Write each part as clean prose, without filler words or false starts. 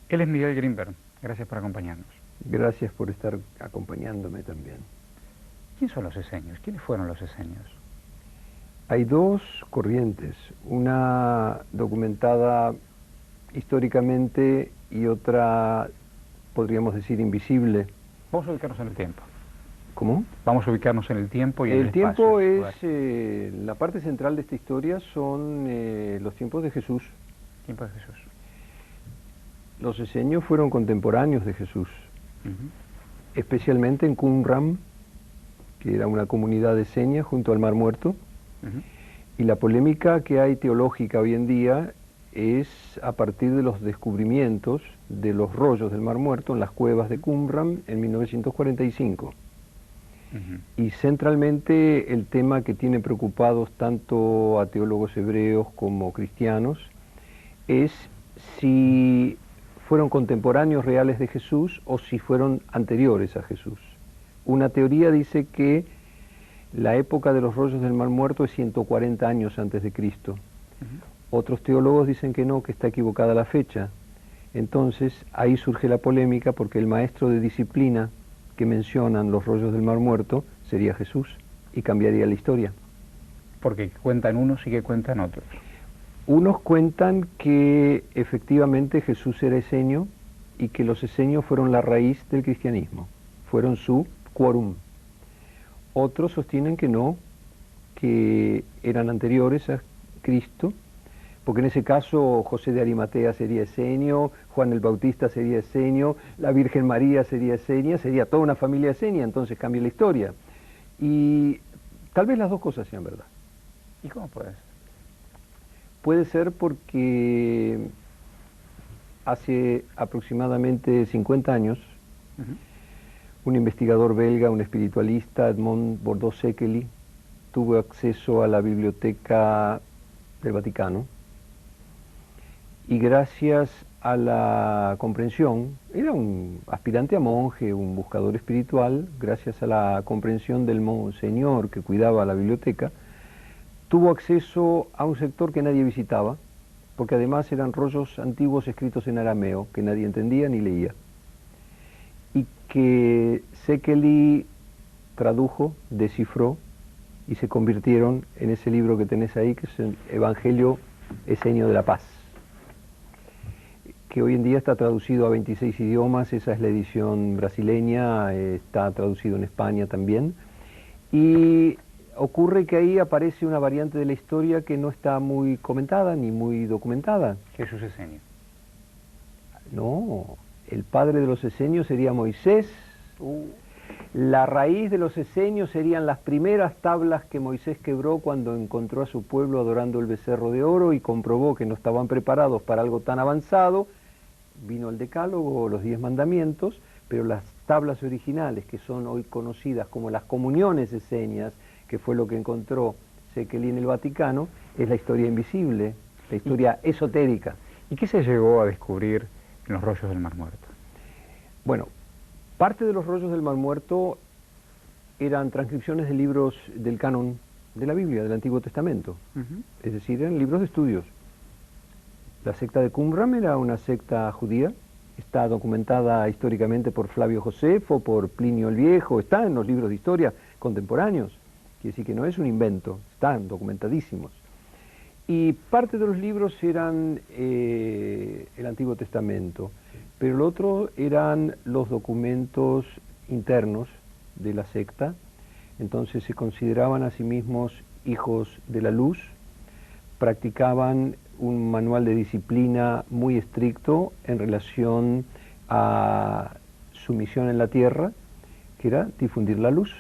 Él es Miguel Grimberg. Gracias por acompañarnos. Gracias por estar acompañándome también. ¿Quiénes son los esenios? ¿Quiénes fueron los esenios? Hay dos corrientes, una documentada históricamente y otra, podríamos decir, invisible. Vamos a ubicarnos en el tiempo. ¿Cómo? Vamos a ubicarnos en el tiempo y en el El espacio. tiempo es, la parte central de esta historia son los tiempos de Jesús. Tiempo de Jesús. Los esenios fueron contemporáneos de Jesús, especialmente en Qumran, que era una comunidad de esenias junto al Mar Muerto. Y la polémica que hay teológica hoy en día es a partir de los descubrimientos de los rollos del Mar Muerto en las cuevas de Qumran en 1945. Y centralmente el tema que tiene preocupados tanto a teólogos hebreos como cristianos es si fueron contemporáneos reales de Jesús o si fueron anteriores a Jesús. Una teoría dice que la época de los rollos del Mar Muerto es 140 años antes de Cristo. Otros teólogos dicen que no, que está equivocada la fecha. Entonces ahí surge la polémica porque el maestro de disciplina que mencionan los rollos del Mar Muerto sería Jesús y cambiaría la historia. Porque cuentan unos y que cuentan otros. Unos cuentan que efectivamente Jesús era esenio y que los esenios fueron la raíz del cristianismo, fueron su quórum. Otros sostienen que no, que eran anteriores a Cristo, porque en ese caso José de Arimatea sería esenio, Juan el Bautista sería esenio, la Virgen María sería esenia, sería toda una familia esenia, entonces cambia la historia. Y tal vez las dos cosas sean verdad. ¿Y cómo puede ser? Puede ser porque hace aproximadamente 50 años, un investigador belga, un espiritualista, Edmond Bordeaux-Sekely, tuvo acceso a la biblioteca del Vaticano y gracias a la comprensión, era un aspirante a monje, un buscador espiritual, gracias a la comprensión del monseñor que cuidaba la biblioteca, tuvo acceso a un sector que nadie visitaba, porque además eran rollos antiguos escritos en arameo, que nadie entendía ni leía, y que Sekely tradujo, descifró, y se convirtieron en ese libro que tenés ahí, que es el Evangelio Esenio de la Paz, que hoy en día está traducido a 26 idiomas, esa es la edición brasileña, está traducido en España también, y ocurre que ahí aparece una variante de la historia que no está muy comentada ni muy documentada. Jesús esenio. No, el padre de los esenios sería Moisés. La raíz de los esenios serían las primeras tablas que Moisés quebró cuando encontró a su pueblo adorando el becerro de oro y comprobó que no estaban preparados para algo tan avanzado. Vino el Decálogo, los 10 mandamientos, pero las tablas originales, que son hoy conocidas como las comuniones esenias, que fue lo que encontró Sekely en el Vaticano, es la historia invisible, la historia esotérica. ¿Y qué se llegó a descubrir en los rollos del Mar Muerto? Bueno, parte de los rollos del Mar Muerto eran transcripciones de libros del canon de la Biblia, del Antiguo Testamento. Es decir, eran libros de estudios. La secta de Qumran era una secta judía, está documentada históricamente por Flavio Josefo, por Plinio el Viejo, está en los libros de historia contemporáneos. Quiere decir que no es un invento, están documentadísimos. Y parte de los libros eran el Antiguo Testamento, pero lo otro eran los documentos internos de la secta. Entonces se consideraban a sí mismos hijos de la luz, practicaban un manual de disciplina muy estricto en relación a su misión en la tierra, que era difundir la luz.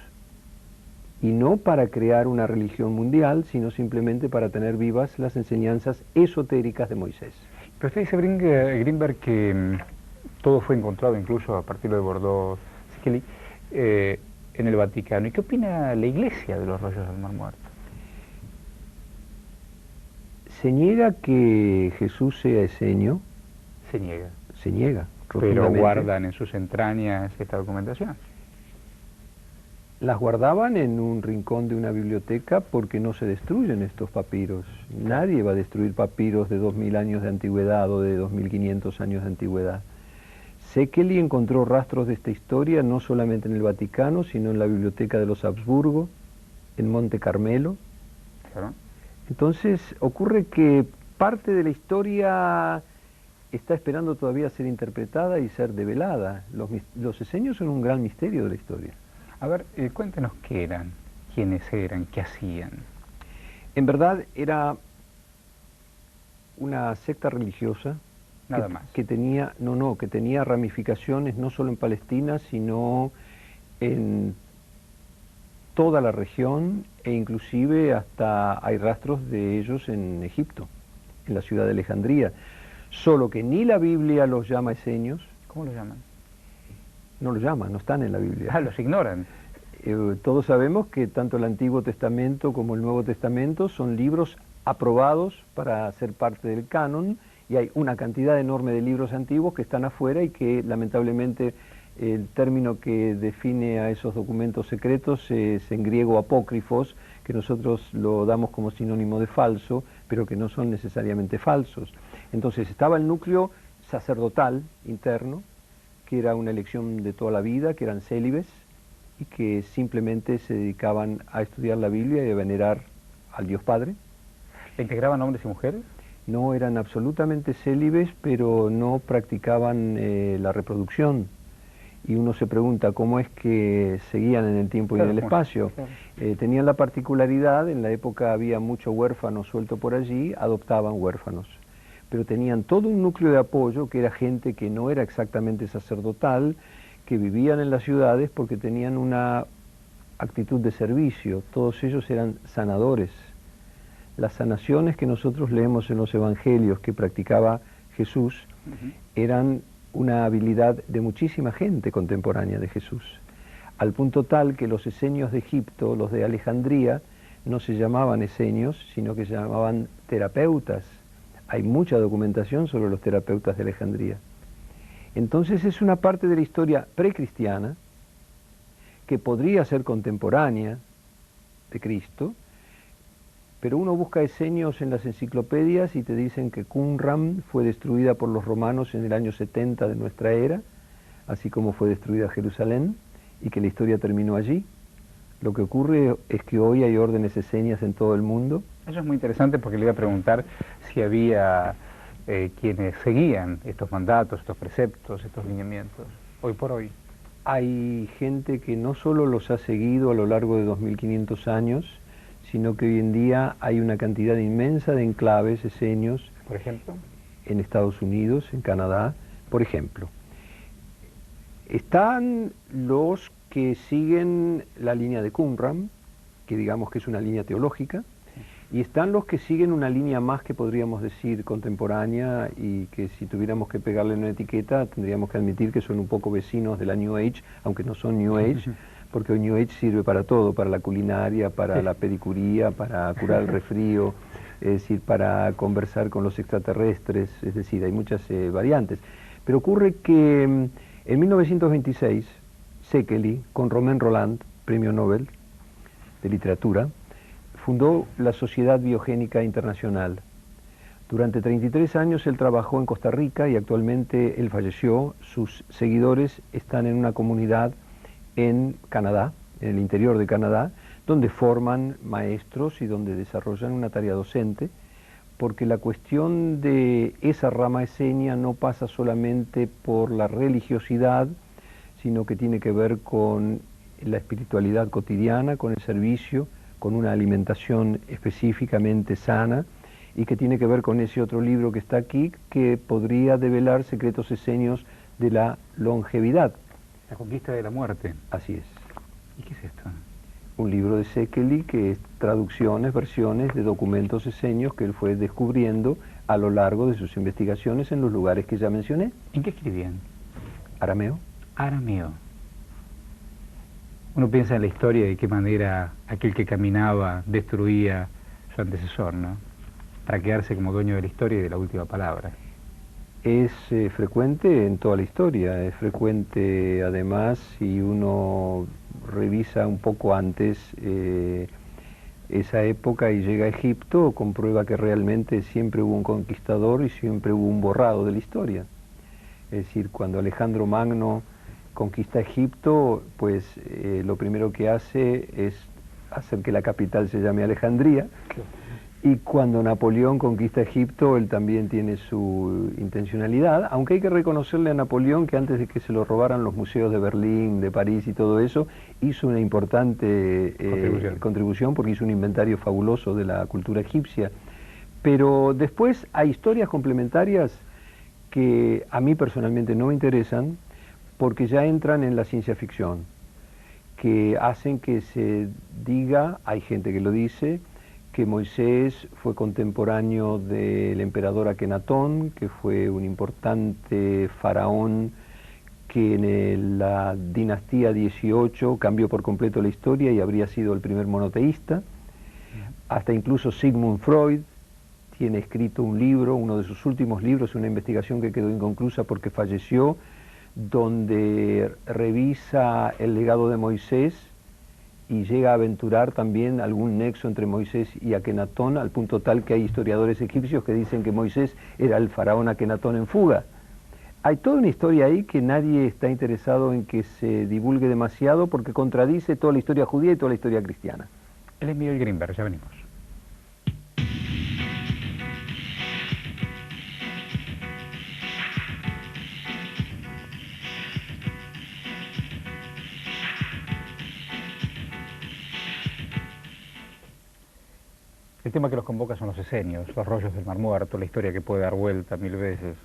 Y no para crear una religión mundial, sino simplemente para tener vivas las enseñanzas esotéricas de Moisés. Pero usted dice, Grimberg, que todo fue encontrado, incluso a partir de Bordeaux-Sekely, en el Vaticano. ¿Y qué opina la Iglesia de los rollos del Mar Muerto? Se niega que Jesús sea esenio. Se niega. Se niega, Pero rotundamente. guardan en sus entrañas esta documentación. Las guardaban en un rincón de una biblioteca porque no se destruyen estos papiros. Nadie va a destruir papiros de 2000 años de antigüedad o de 2500 años de antigüedad. Szekely encontró rastros de esta historia no solamente en el Vaticano, sino en la biblioteca de los Habsburgo, en Monte Carmelo. Claro. Entonces ocurre que parte de la historia está esperando todavía ser interpretada y ser develada. Los esenios son un gran misterio de la historia. A ver, cuéntenos qué eran, quiénes eran, qué hacían. En verdad era una secta religiosa Nada más. que tenía, que tenía ramificaciones no solo en Palestina, sino en toda la región, e inclusive hasta hay rastros de ellos en Egipto, en la ciudad de Alejandría. Solo que ni la Biblia los llama esenios. ¿Cómo los llaman? No los llaman, no están en la Biblia. Ah, los ignoran. Todos sabemos que tanto el Antiguo Testamento como el Nuevo Testamento son libros aprobados para ser parte del canon, y hay una cantidad enorme de libros antiguos que están afuera y que lamentablemente el término que define a esos documentos secretos es en griego apócrifos, que nosotros lo damos como sinónimo de falso, pero que no son necesariamente falsos. Entonces estaba el núcleo sacerdotal interno, que era una elección de toda la vida, que eran célibes y que simplemente se dedicaban a estudiar la Biblia y a venerar al Dios Padre. ¿Le integraban hombres y mujeres? No eran absolutamente célibes, pero no practicaban la reproducción. Y uno se pregunta cómo es que seguían en el tiempo y en el espacio. Claro. Tenían la particularidad, en la época había mucho huérfano suelto por allí, adoptaban huérfanos. Pero tenían todo un núcleo de apoyo, que era gente que no era exactamente sacerdotal, que vivían en las ciudades porque tenían una actitud de servicio. Todos ellos eran sanadores. Las sanaciones que nosotros leemos en los evangelios que practicaba Jesús eran una habilidad de muchísima gente contemporánea de Jesús, al punto tal que los esenios de Egipto, los de Alejandría, no se llamaban esenios, sino que se llamaban terapeutas. Hay mucha documentación sobre los terapeutas de Alejandría. Entonces es una parte de la historia precristiana que podría ser contemporánea de Cristo, pero uno busca esenios en las enciclopedias y te dicen que Qumran fue destruida por los romanos en el año 70 de nuestra era, así como fue destruida Jerusalén, y que la historia terminó allí. Lo que ocurre es que hoy hay órdenes esenias en todo el mundo. Eso es muy interesante porque le iba a preguntar si había quienes seguían estos mandatos, estos preceptos, estos lineamientos, hoy por hoy. Hay gente que no solo los ha seguido a lo largo de 2500 años, sino que hoy en día hay una cantidad inmensa de enclaves esenios. ¿Por ejemplo? En Estados Unidos, en Canadá, por ejemplo. Están los que siguen la línea de Qumran, que digamos que es una línea teológica, y están los que siguen una línea más que podríamos decir contemporánea, y que si tuviéramos que pegarle una etiqueta tendríamos que admitir que son un poco vecinos de la New Age, aunque no son New Age, porque hoy New Age sirve para todo, para la culinaria, para la pedicuría, para curar el resfrío, es decir, para conversar con los extraterrestres, es decir, hay muchas variantes. Pero ocurre que en 1926, Szekely, con Romain Rolland, premio Nobel de literatura, fundó la Sociedad Biogénica Internacional. Durante 33 años él trabajó en Costa Rica y actualmente él falleció. Sus seguidores están en una comunidad en Canadá, en el interior de Canadá, donde forman maestros y donde desarrollan una tarea docente, porque la cuestión de esa rama esenia no pasa solamente por la religiosidad, sino que tiene que ver con la espiritualidad cotidiana, con el servicio, con una alimentación específicamente sana, y que tiene que ver con ese otro libro que está aquí, que podría develar secretos esenios de la longevidad. La conquista de la muerte. Así es. ¿Y qué es esto? Un libro de Szekely que es traducciones, versiones de documentos esenios que él fue descubriendo a lo largo de sus investigaciones en los lugares que ya mencioné. ¿En qué escribían? Arameo. Arameo. Uno piensa en la historia de qué manera aquel que caminaba destruía su antecesor, ¿no? Para quedarse como dueño de la historia y de la última palabra. Es frecuente en toda la historia, es frecuente además si uno revisa un poco antes esa época y llega a Egipto, comprueba que realmente siempre hubo un conquistador y siempre hubo un borrado de la historia. Es decir, cuando Alejandro Magno conquista Egipto, pues lo primero que hace es hacer que la capital se llame Alejandría. Y cuando Napoleón conquista Egipto, él también tiene su intencionalidad, aunque hay que reconocerle a Napoleón que antes de que se lo robaran los museos de Berlín, de París y todo eso, hizo una importante contribución porque hizo un inventario fabuloso de la cultura egipcia. Pero después hay historias complementarias que a mí personalmente no me interesan porque ya entran en la ciencia ficción, que hacen que se diga, hay gente que lo dice, que Moisés fue contemporáneo del emperador Akenatón, que fue un importante faraón que en la dinastía 18 cambió por completo la historia y habría sido el primer monoteísta. Hasta incluso Sigmund Freud tiene escrito un libro, uno de sus últimos libros, una investigación que quedó inconclusa porque falleció, donde revisa el legado de Moisés y llega a aventurar también algún nexo entre Moisés y Akenatón, al punto tal que hay historiadores egipcios que dicen que Moisés era el faraón Akenatón en fuga. Hay toda una historia ahí que nadie está interesado en que se divulgue demasiado porque contradice toda la historia judía y toda la historia cristiana. Él es Miguel Grinberg, ya venimos. El tema que los convoca son los esenios, los rollos del Mar Muerto, la historia que puede dar vuelta 1000 veces.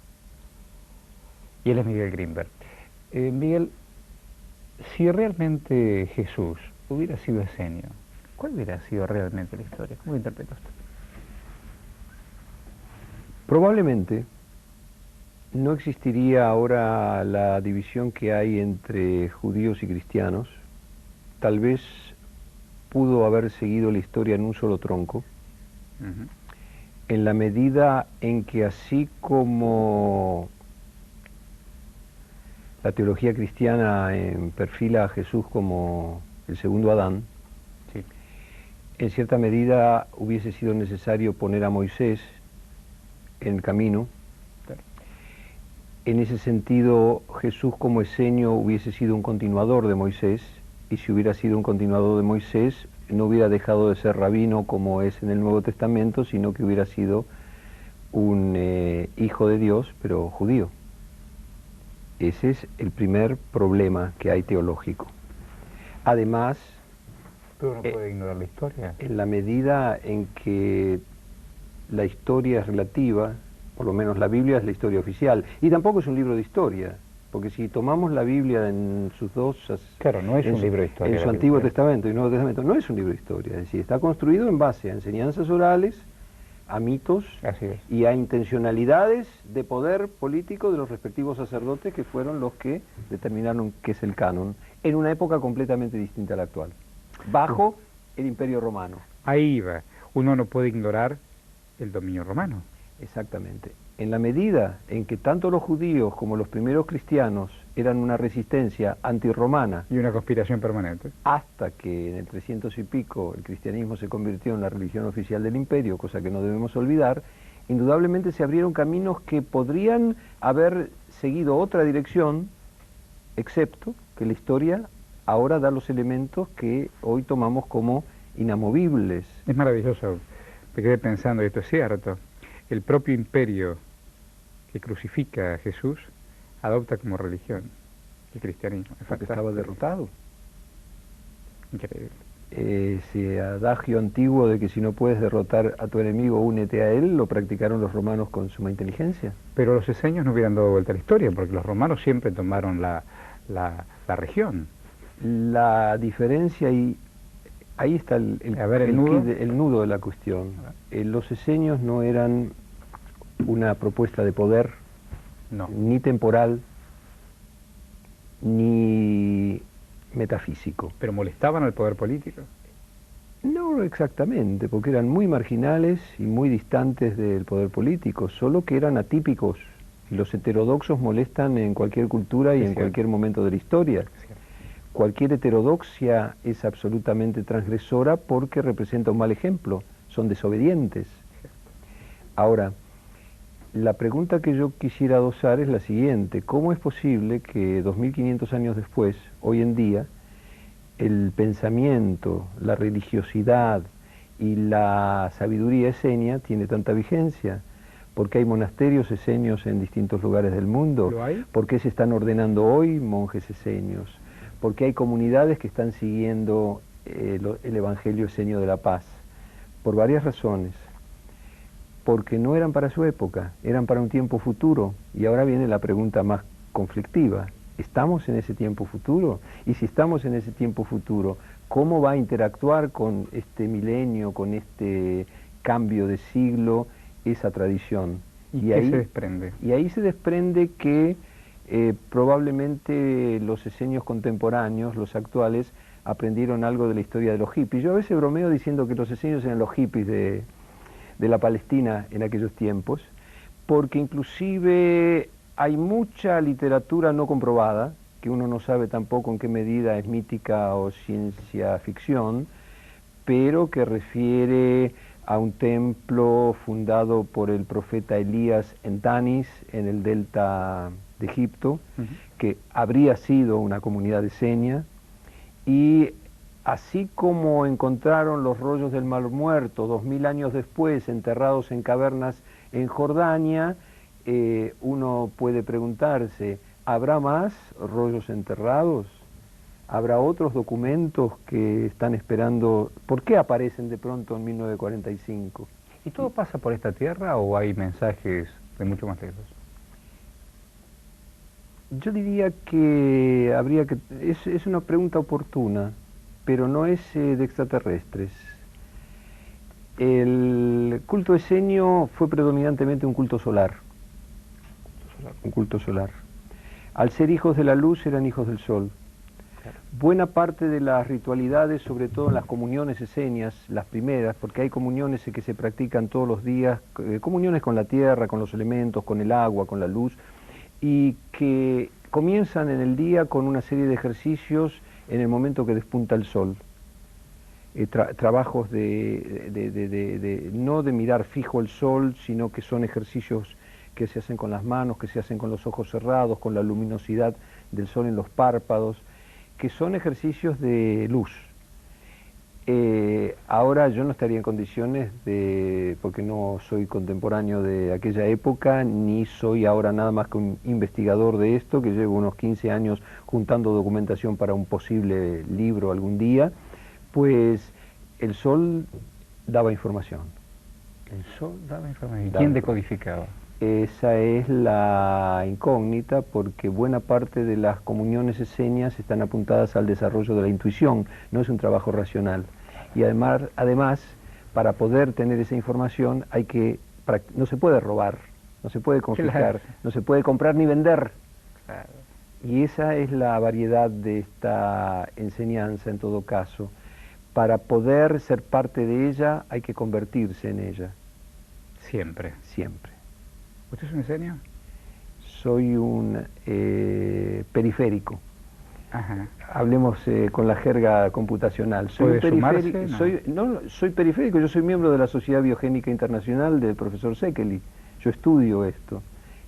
Y él es Miguel Grinberg. Miguel, si realmente Jesús hubiera sido esenio, ¿cuál hubiera sido realmente la historia? ¿Cómo lo interpreta usted? Probablemente no existiría ahora la división que hay entre judíos y cristianos. Tal vez pudo haber seguido la historia en un solo tronco, en la medida en que así como la teología cristiana perfila a Jesús como el segundo Adán, sí, en cierta medida hubiese sido necesario poner a Moisés en el camino. En ese sentido, Jesús como esenio hubiese sido un continuador de Moisés, y si hubiera sido un continuador de Moisés, no hubiera dejado de ser rabino como es en el Nuevo Testamento, sino que hubiera sido un hijo de Dios, pero judío. Ese es el primer problema que hay teológico. Además, ¿pero no puede ignorar la historia? En la medida en que la historia es relativa, por lo menos la Biblia es la historia oficial, y tampoco es un libro de historia, porque si tomamos la Biblia en sus dos... Claro, no es un libro de historia. En su Antiguo Testamento y Nuevo Testamento, no es un libro de historia, es decir, está construido en base a enseñanzas orales, a mitos y a intencionalidades de poder político de los respectivos sacerdotes que fueron los que determinaron qué es el canon, en una época completamente distinta a la actual, bajo el Imperio Romano. Ahí va, uno no puede ignorar el dominio romano. Exactamente. En la medida en que tanto los judíos como los primeros cristianos eran una resistencia antirromana y una conspiración permanente, hasta que en el 300 y pico el cristianismo se convirtió en la religión oficial del imperio, cosa que no debemos olvidar, indudablemente se abrieron caminos que podrían haber seguido otra dirección, excepto que la historia ahora da los elementos que hoy tomamos como inamovibles. Es maravilloso, me quedé pensando, y esto es cierto, el propio imperio que crucifica a Jesús adopta como religión el cristianismo. Porque estaba derrotado. Increíble. Ese adagio antiguo de que si no puedes derrotar a tu enemigo, únete a él, lo practicaron los romanos con suma inteligencia. Pero los esenios no hubieran dado vuelta a la historia, porque los romanos siempre tomaron la región. La diferencia, y ahí está el nudo de la cuestión. Los esenios no eran una propuesta de poder, no, ni temporal, ni metafísico. ¿Pero molestaban al poder político? No exactamente, porque eran muy marginales y muy distantes del poder político, solo que eran atípicos. Y los heterodoxos molestan en cualquier cultura y en cualquier momento de la historia. Cualquier heterodoxia es absolutamente transgresora porque representa un mal ejemplo, son desobedientes. Ahora, La pregunta que yo quisiera adosar es la siguiente: ¿cómo es posible que 2500 años después, hoy en día, el pensamiento, la religiosidad y la sabiduría esenia tiene tanta vigencia? ¿Por qué hay monasterios esenios en distintos lugares del mundo? ¿Lo hay? ¿Por qué se están ordenando hoy monjes esenios? ¿Por qué hay comunidades que están siguiendo el Evangelio esenio de la paz? Por varias razones. Porque no eran para su época, eran para un tiempo futuro. Y ahora viene la pregunta más conflictiva: ¿estamos en ese tiempo futuro? Y si estamos en ese tiempo futuro, ¿cómo va a interactuar con este milenio, con este cambio de siglo, esa tradición? ¿Y qué se desprende? Y ahí se desprende que probablemente los esenios contemporáneos, los actuales, aprendieron algo de la historia de los hippies. Yo a veces bromeo diciendo que los esenios eran los hippies de la Palestina en aquellos tiempos, porque inclusive hay mucha literatura no comprobada, que uno no sabe tampoco en qué medida es mítica o ciencia ficción, pero que refiere a un templo fundado por el profeta Elías en Tanis, en el delta de Egipto, que habría sido una comunidad esenia, y así como encontraron los rollos del Mar Muerto 2000 años después enterrados en cavernas en Jordania, uno puede preguntarse: ¿habrá más rollos enterrados? ¿Habrá otros documentos que están esperando? ¿Por qué aparecen de pronto en 1945? ¿Y todo pasa por esta tierra o hay mensajes de mucho más lejos? Yo diría que habría que... Es una pregunta oportuna, pero no es de extraterrestres. El culto esenio fue predominantemente un culto solar. Un culto solar. Al ser hijos de la luz, eran hijos del sol. Claro. Buena parte de las ritualidades, sobre todo en las comuniones esenias, las primeras, porque hay comuniones que se practican todos los días, comuniones con la tierra, con los elementos, con el agua, con la luz, y que comienzan en el día con una serie de ejercicios en el momento que despunta el sol. Trabajos no de mirar fijo el sol, sino que son ejercicios que se hacen con las manos, que se hacen con los ojos cerrados, con la luminosidad del sol en los párpados, que son ejercicios de luz. Ahora yo no estaría en condiciones porque no soy contemporáneo de aquella época, ni soy ahora nada más que un investigador de esto, que llevo unos 15 años juntando documentación para un posible libro algún día, pues el sol daba información. El sol daba información. ¿Y quién decodificaba? Esa es la incógnita, porque buena parte de las comuniones esenias están apuntadas al desarrollo de la intuición, no es un trabajo racional. Y además, para poder tener esa información no se puede robar, no se puede confiscar, no se puede comprar ni vender. Claro. Y esa es la variedad de esta enseñanza en todo caso. Para poder ser parte de ella hay que convertirse en ella. Siempre. Siempre. ¿Usted es un esenio? Soy un periférico. Ajá. Hablemos con la jerga computacional. Soy periférico. Soy periférico, yo soy miembro de la Sociedad Biogénica Internacional del profesor Szekely. Yo estudio esto.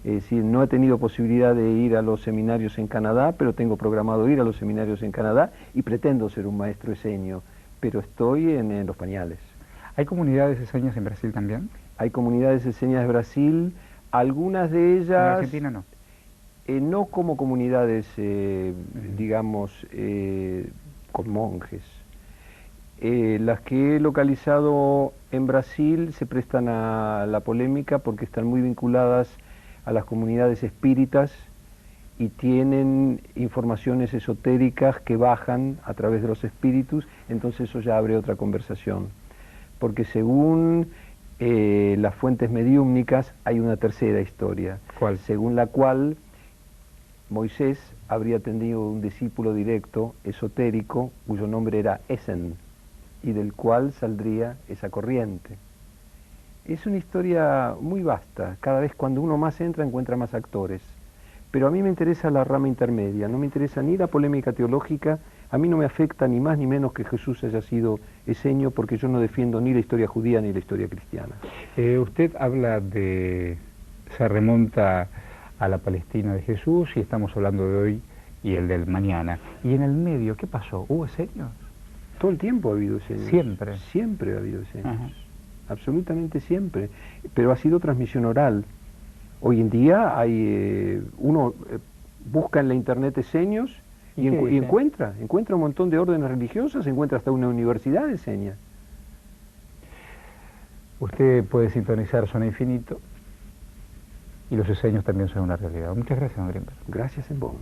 Es decir, no he tenido posibilidad de ir a los seminarios en Canadá, pero tengo programado ir a los seminarios en Canadá y pretendo ser un maestro esenio, pero estoy en los pañales. ¿Hay comunidades esenias en Brasil también? Hay comunidades esenias de Brasil. Algunas de ellas... ¿En Argentina no? No como comunidades, digamos, con monjes. Las que he localizado en Brasil se prestan a la polémica porque están muy vinculadas a las comunidades espíritas y tienen informaciones esotéricas que bajan a través de los espíritus, entonces eso ya abre otra conversación. Porque según las fuentes mediúmnicas hay una tercera historia. ¿Cuál? Según la cual Moisés habría tenido un discípulo directo, esotérico, cuyo nombre era Esen, y del cual saldría esa corriente. Es una historia muy vasta, cada vez cuando uno más entra encuentra más actores, pero a mí me interesa la rama intermedia, no me interesa ni la polémica teológica, a mí no me afecta ni más ni menos que Jesús haya sido esenio, porque yo no defiendo ni la historia judía ni la historia cristiana. Usted habla de se remonta a la Palestina de Jesús y estamos hablando de hoy y el del mañana. Y en el medio, ¿qué pasó? ¿Hubo esenios? Todo el tiempo ha habido esenios. Siempre. Siempre ha habido esenios. Ajá. Absolutamente siempre. Pero ha sido transmisión oral. Hoy en día hay uno busca en la internet esenios y encuentra un montón de órdenes religiosas, encuentra hasta una universidad de señas. Usted puede sintonizar Zona Infinito y los esenios también son una realidad. Muchas gracias, don Grimberg. Gracias en vos.